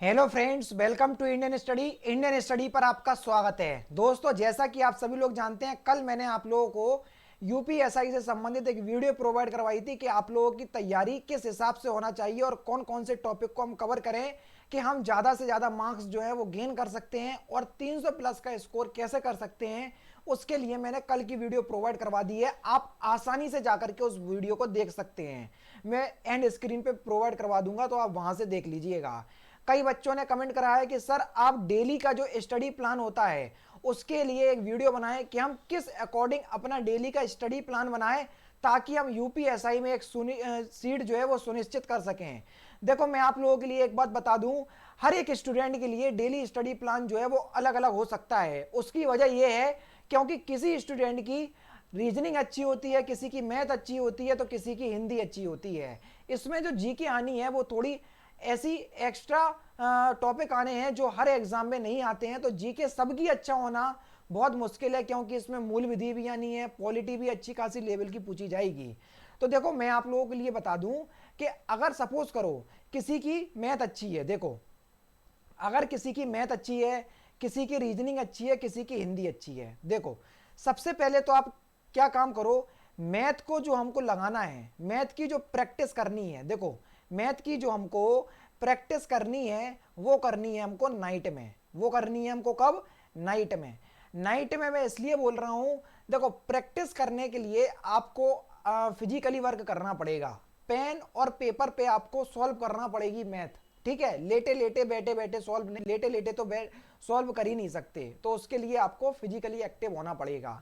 Hello friends, welcome to Indian study पर आपका स्वागत है। दोस्तों, जैसा कि आप सभी लोग जानते हैं, कल मैंने आप लोगों को यूपीएसआई से संबंधित एक वीडियो प्रोवाइड करवाई थी कि आप लोगों की तैयारी किस हिसाब से होना चाहिए और कौन कौन से टॉपिक को हम कवर करें कि हम ज़्यादा से ज़्यादा मार्क्स जो है वो गेन कर सकते हैं और 300 प्लस का स्कोर कैसे कर सकते हैं। उसके लिए मैंने कल की वीडियो प्रोवाइड करवा दी है, आप आसानी से जाकर के उस वीडियो को देख सकते हैं। मैं एंड स्क्रीन पे प्रोवाइड करवा दूंगा, तो आप वहां से देख लीजिएगा। कई बच्चों ने कमेंट करा है कि सर आप डेली का जो स्टडी प्लान होता है उसके लिए एक वीडियो बनाएं कि हम किस अकॉर्डिंग अपना डेली का स्टडी प्लान बनाएं ताकि हम यूपीएसआई में एक सीट जो है वो सुनिश्चित कर सकें। देखो, मैं आप लोगों के लिए एक बात बता दूं, हर एक स्टूडेंट के लिए डेली स्टडी प्लान जो है वो अलग अलग हो सकता है। उसकी वजह यह है क्योंकि किसी स्टूडेंट की रीजनिंग अच्छी होती है, किसी की मैथ अच्छी होती है, तो किसी की हिंदी अच्छी होती है। इसमें जो जी की आनी है वो थोड़ी ऐसी एक्स्ट्रा टॉपिक आने हैं जो हर एग्जाम में नहीं आते हैं। तो जीके सबकी अच्छा होना बहुत मुश्किल है क्योंकि इसमें मूल विधि भी आनी है, पॉलिटी भी अच्छी खासी लेवल की पूछी जाएगी। तो देखो, मैं आप लोगों के लिए बता दूं कि अगर सपोज करो किसी की मैथ अच्छी है, देखो अगर किसी की मैथ अच्छी है, किसी की रीजनिंग अच्छी है, किसी की हिंदी अच्छी है, देखो सबसे पहले तो आप क्या काम करो, मैथ को जो हमको लगाना है, मैथ की जो प्रैक्टिस करनी है, देखो मैथ की जो हमको प्रैक्टिस करनी है वो करनी है हमको नाइट में। वो करनी है हमको कब? नाइट में। नाइट में मैं इसलिए बोल रहा हूं, देखो प्रैक्टिस करने के लिए आपको फिजिकली वर्क करना पड़ेगा। पेन और पेपर पे आपको सॉल्व करना पड़ेगी मैथ। ठीक है, लेटे लेटे बैठे बैठे सॉल्व नहीं, लेटे लेटे तो सॉल्व कर ही नहीं सकते, तो उसके लिए आपको फिजिकली एक्टिव होना पड़ेगा।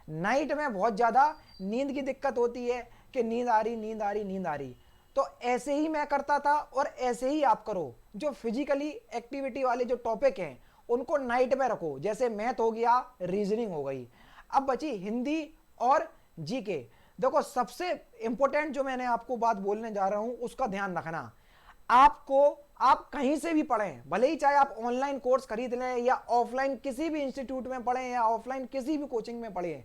नाइट में बहुत ज़्यादा नींद की दिक्कत होती है कि नींद आ रही, नींद आ रही, नींद आ रही। तो ऐसे ही मैं करता था और ऐसे ही आप करो। जो फिजिकली एक्टिविटी वाले जो टॉपिक हैं उनको नाइट में रखो, जैसे मैथ हो गया, रीजनिंग हो गई। अब बची हिंदी और जीके। देखो, सबसे इंपॉर्टेंट जो मैंने आपको बात बोलने जा रहा हूं उसका ध्यान रखना। आपको, आप कहीं से भी पढ़ें, भले ही चाहे आप ऑनलाइन कोर्स खरीद लें या ऑफलाइन किसी भी इंस्टीट्यूट में पढ़ें या ऑफलाइन किसी भी कोचिंग में पढ़ें,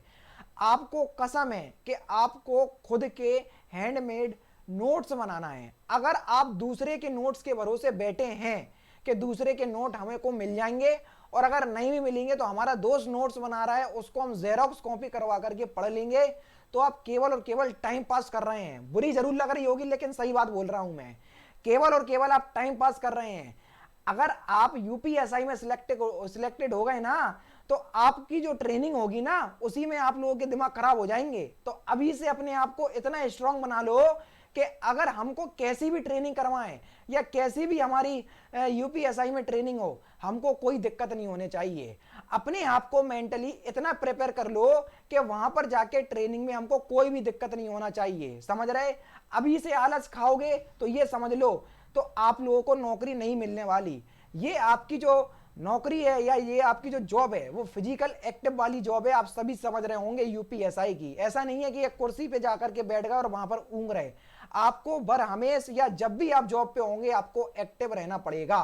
आपको कसम है कि आपको खुद के हैंडमेड नोट्स बनाना है। अगर आप दूसरे के नोट्स के भरोसे बैठे हैं कि दूसरे के नोट हमें को मिल जाएंगे और अगर नहीं भी मिलेंगे तो हमारा दोस्त नोट्स बना रहा है उसको हम जेरोक्स कॉपी करवा करके पढ़ लेंगे, तो आप केवल और केवल टाइम पास कर रहे हैं। बुरी जरूर लग रही होगी लेकिन सही बात बोल रहा हूं मैं, केवल और केवल आप टाइम पास कर रहे हैं। अगर आप यूपीएसआई में सिलेक्टेड हो गए ना, तो आपकी जो ट्रेनिंग होगी ना उसी में आप लोगों के दिमाग खराब हो जाएंगे। तो अभी से अपने आप को इतना स्ट्रांग बना लो कि अगर हमको कैसी भी ट्रेनिंग करवाएं या कैसी भी हमारी यूपीएसआई में ट्रेनिंग हो, हमको कोई दिक्कत नहीं होने चाहिए। अपने आप को मेंटली इतना प्रिपेयर कर लो कि वहां पर जाके ट्रेनिंग में हमको कोई भी दिक्कत नहीं होना चाहिए। समझ रहे? अभी से आलस खाओगे तो ये समझ लो, तो आप लोगों को नौकरी नहीं मिलने वाली। ये आपकी जो नौकरी है या ये आपकी जो जॉब है वो फिजिकल एक्टिव वाली जॉब है। आप सभी समझ रहे होंगे यूपीएसआई की। ऐसा नहीं है कि एक कुर्सी पे जाकर के बैठ गए और वहां पर ऊँग रहे। आपको बर हमेश या जब भी आप जॉब पे होंगे आपको एक्टिव रहना पड़ेगा।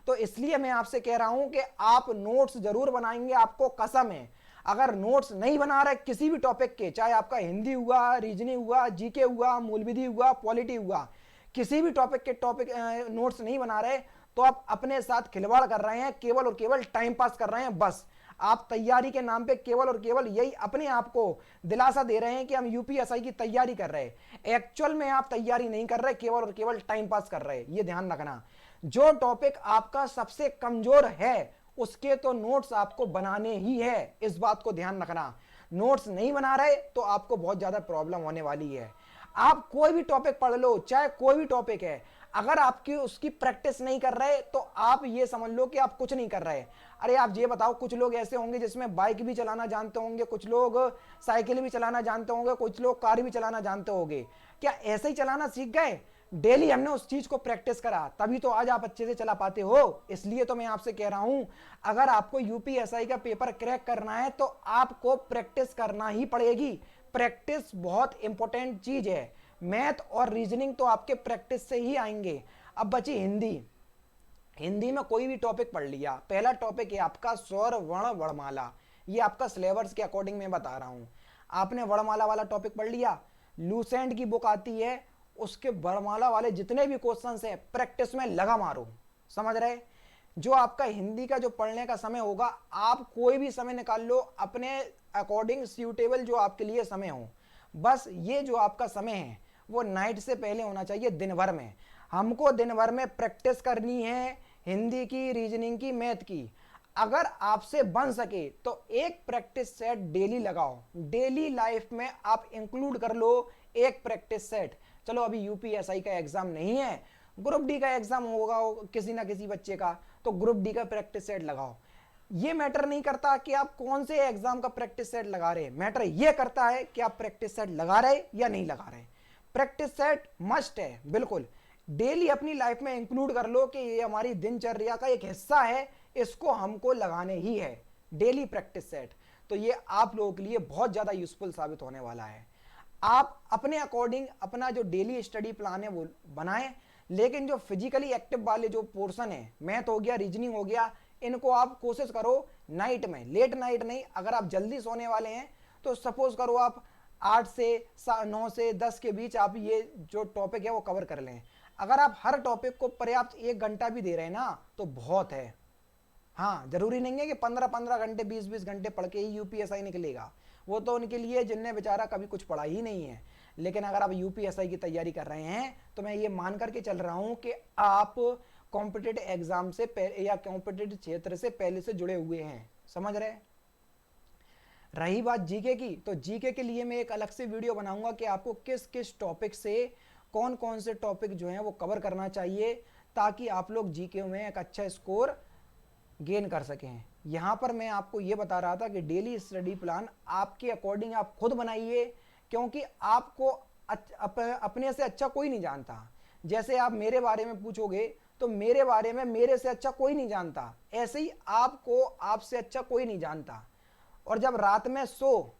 तो इसलिए मैं आपसे कह रहा हूं कि आप नोट्स जरूर बनाएंगे, आपको कसम है। अगर नोट्स नहीं बना रहे किसी भी टॉपिक के, चाहे आपका हिंदी हुआ, रीजनिंग हुआ, जीके हुआ, मूल विधि हुआ, पॉलिटी हुआ, किसी भी टॉपिक के नोट्स नहीं बना रहे, तो आप अपने साथ खिलवाड़ कर रहे हैं, केवल और केवल टाइम पास कर रहे हैं। बस आप तैयारी के नाम पे केवल और केवल यही अपने आप को दिलासा दे रहे हैं कि हम यूपीएसआई की तैयारी कर रहे हैं। एक्चुअल में आप तैयारी नहीं कर रहे, केवल और केवल टाइम पास कर रहे हैं। ये ध्यान रखना। जो टॉपिक आपका सबसे कमजोर है उसके तो नोट्स आपको बनाने ही है, इस बात को ध्यान रखना। नोट्स नहीं बना रहे तो आपको बहुत ज्यादा प्रॉब्लम होने वाली है। आप कोई भी टॉपिक पढ़ लो, चाहे कोई भी टॉपिक है, अगर आपकी उसकी प्रैक्टिस नहीं कर रहे तो आप ये समझ लो कि आप कुछ नहीं कर रहे। अरे आप ये बताओ, कुछ लोग ऐसे होंगे जिसमें बाइक भी चलाना जानते होंगे, कुछ लोग साइकिल भी चलाना जानते होंगे, कुछ लोग कार भी चलाना जानते होंगे। क्या ऐसे ही चलाना सीख गए? डेली हमने उस चीज को प्रैक्टिस करा, तभी तो आज आप अच्छे से चला पाते हो। इसलिए तो मैं आपसे कह रहा हूं, अगर आपको यूपीएसआई का पेपर क्रैक करना है तो आपको प्रैक्टिस करना ही पड़ेगी। प्रैक्टिस बहुत इंपॉर्टेंट चीज है। मैथ और रीजनिंग तो आपके प्रैक्टिस से ही आएंगे। अब बची हिंदी। हिंदी में कोई भी टॉपिक पढ़ लिया, पहला टॉपिक है आपका स्वर वर्ण वर्णमाला। ये आपका सिलेबस के अकॉर्डिंग मैं बता रहा हूं। आपने वर्णमाला वाला टॉपिक पढ़ लिया, लूसेंट की बुक आती है, उसके वर्णमाला वाले जितने भी क्वेश्चन है प्रैक्टिस में लगा मारो। समझ रहे? जो आपका हिंदी का जो पढ़ने का समय होगा, आप कोई भी समय निकाल लो अपने अकॉर्डिंग, सूटेबल जो आपके लिए समय हो। बस ये जो आपका समय है वो नाइट से पहले होना चाहिए। दिन भर में हमको दिन भर में प्रैक्टिस करनी है हिंदी की, रीजनिंग की, मैथ की। अगर आपसे बन सके तो एक प्रैक्टिस सेट डेली लगाओ। डेली लाइफ में आप इंक्लूड कर लो एक प्रैक्टिस सेट। चलो अभी यूपीएसआई का एग्जाम नहीं है, ग्रुप डी का एग्जाम होगा किसी ना किसी बच्चे का, तो ग्रुप डी का प्रैक्टिस सेट लगाओ। ये मैटर नहीं करता कि आप कौन से एग्जाम का प्रैक्टिस सेट लगा रहे हैं, मैटर ये करता है कि आप प्रैक्टिस सेट लगा रहे या नहीं लगा रहे। प्रैक्टिस सेट मस्ट है, बिल्कुल डेली अपनी लाइफ में इंक्लूड कर लो कि ये हमारी दिनचर्या का एक हिस्सा है, इसको हमको लगाने ही है, डेली प्रैक्टिस सेट। तो ये आप लोगों के लिए बहुत ज्यादा यूजफुल साबित होने वाला है। आप अपने अकॉर्डिंग अपना जो डेली स्टडी प्लान है वो बनाएं, लेकिन जो फिजिकली एक्टिव वाले जो पोर्शन है, मैथ हो गया, रीजनिंग हो गया, इनको आप कोशिश करो नाइट में, लेट नाइट नहीं। अगर आप जल्दी सोने वाले हैं तो सपोज करो आप 8 से 9 से 10 के बीच आप ये जो टॉपिक है वो कवर कर लें। अगर आप हर टॉपिक को पर्याप्त 1 घंटा भी दे रहे हैं ना तो बहुत है। हाँ, जरूरी नहीं है कि 15-15 घंटे 20-20 घंटे पढ़ के ही यूपीएसआई निकलेगा, वो तो उनके लिए जिनने बेचारा कभी कुछ पढ़ा ही नहीं है। लेकिन अगर आप यूपीएसआई की तैयारी कर रहे हैं तो मैं ये मान करके चल रहा हूं कि आप कॉम्पिटिटिव एग्जाम से या कॉम्पिटिटिव क्षेत्र से पहले से जुड़े हुए हैं, समझ रहे? रही बात जीके की, तो जीके के लिए मैं एक अलग से वीडियो बनाऊंगा कि आपको किस किस टॉपिक से कौन कौन से टॉपिक जो हैं वो कवर करना चाहिए, ताकि आप लोग जीके में एक अच्छा स्कोर गेन कर सकें। यहाँ पर मैं आपको ये बता रहा था कि डेली स्टडी प्लान आपके अकॉर्डिंग आप खुद बनाइए, क्योंकि आपको अपने से अच्छा कोई नहीं जानता। जैसे आप मेरे बारे में पूछोगे तो मेरे बारे में मेरे से अच्छा कोई नहीं जानता, ऐसे ही आपको आपसे अच्छा कोई नहीं जानता। और जब रात में सो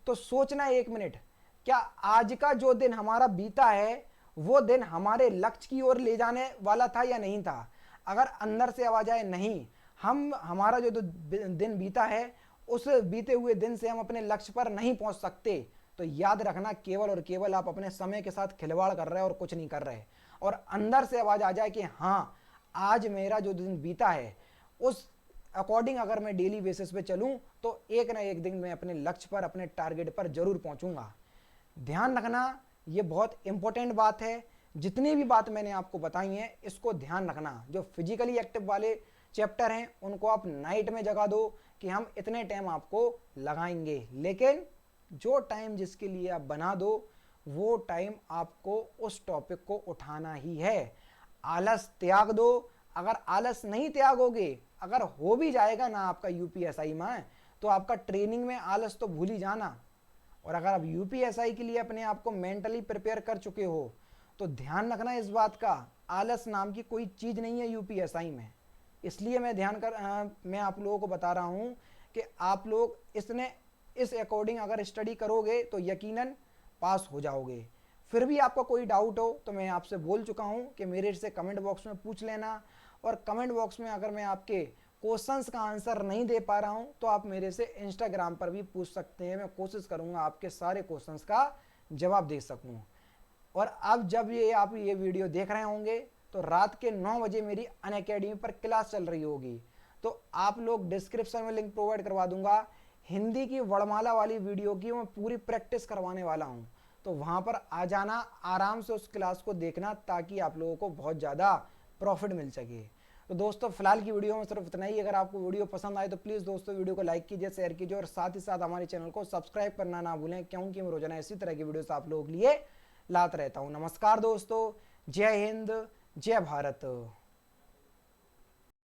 तो सोचना 1 मिनट, क्या आज का जो दिन हमारा बीता है वो दिन हमारे लक्ष्य की ओर ले जाने वाला था या नहीं था? अगर अंदर से आवाज आए नहीं, हमारा जो दिन बीता है उस बीते हुए दिन से हम अपने लक्ष्य पर नहीं पहुंच सकते, तो याद रखना केवल और केवल आप अपने समय के साथ खिलवाड़ कर रहे हैं और कुछ नहीं कर रहे। और अंदर से आवाज आ जाए कि हाँ, आज मेरा जो दिन बीता है उस अकॉर्डिंग अगर मैं डेली बेसिस पे चलूं तो एक ना एक दिन मैं अपने लक्ष्य पर, अपने टारगेट पर जरूर पहुंचूंगा। ध्यान रखना, ये बहुत इंपॉर्टेंट बात है। जितनी भी बात मैंने आपको बताई है इसको ध्यान रखना। जो फिजिकली एक्टिव वाले चैप्टर हैं उनको आप नाइट में जगा दो कि हम इतने टाइम आपको लगाएंगे, लेकिन जो टाइम जिसके लिए आप बना दो वो टाइम आपको उस टॉपिक को उठाना ही है। आलस त्याग दो। अगर आलस नहीं त्यागोगे, अगर हो भी जाएगा ना आपका यूपीएसआई में, तो आपका ट्रेनिंग में आलस तो भूल ही जाना। और अगर आप यूपीएसआई के लिए अपने आप को मेंटली प्रिपेयर कर चुके हो तो ध्यान रखना इस बात का, आलस नाम की कोई चीज़ नहीं है यूपीएसआई में। इसलिए मैं आप लोगों को बता रहा हूँ कि आप लोग इस अकॉर्डिंग अगर स्टडी करोगे तो यकीनन पास हो जाओगे। फिर भी आपका कोई डाउट हो तो मैं आपसे बोल चुका हूँ कि मेरे से कमेंट बॉक्स में पूछ लेना। और कमेंट बॉक्स में अगर मैं आपके क्वेश्चंस का आंसर नहीं दे पा रहा हूँ तो आप मेरे से इंस्टाग्राम पर भी पूछ सकते हैं। मैं कोशिश करूँगा आपके सारे क्वेश्चंस का जवाब दे सकूँ। और अब जब आप ये वीडियो देख रहे होंगे तो रात के 9 बजे मेरी अनअकैडमी पर क्लास चल रही होगी, तो आप लोग डिस्क्रिप्शन में लिंक प्रोवाइड करवा दूंगा। हिंदी की वर्णमाला वाली वीडियो की मैं पूरी प्रैक्टिस करवाने वाला हूं, तो वहां पर आ जाना, आराम से उस क्लास को देखना, ताकि आप लोगों को बहुत ज़्यादा प्रॉफिट मिल सके। तो दोस्तों फिलहाल की वीडियो में सिर्फ इतना ही। अगर आपको वीडियो पसंद आए तो प्लीज़ दोस्तों वीडियो को लाइक कीजिए, शेयर कीजिए और साथ ही साथ हमारे चैनल को सब्सक्राइब करना ना भूलें, क्योंकि मैं रोजाना इसी तरह की वीडियोस आप लोगों के लिए लाता रहता हूँ। नमस्कार दोस्तों, जय हिंद, जय भारत।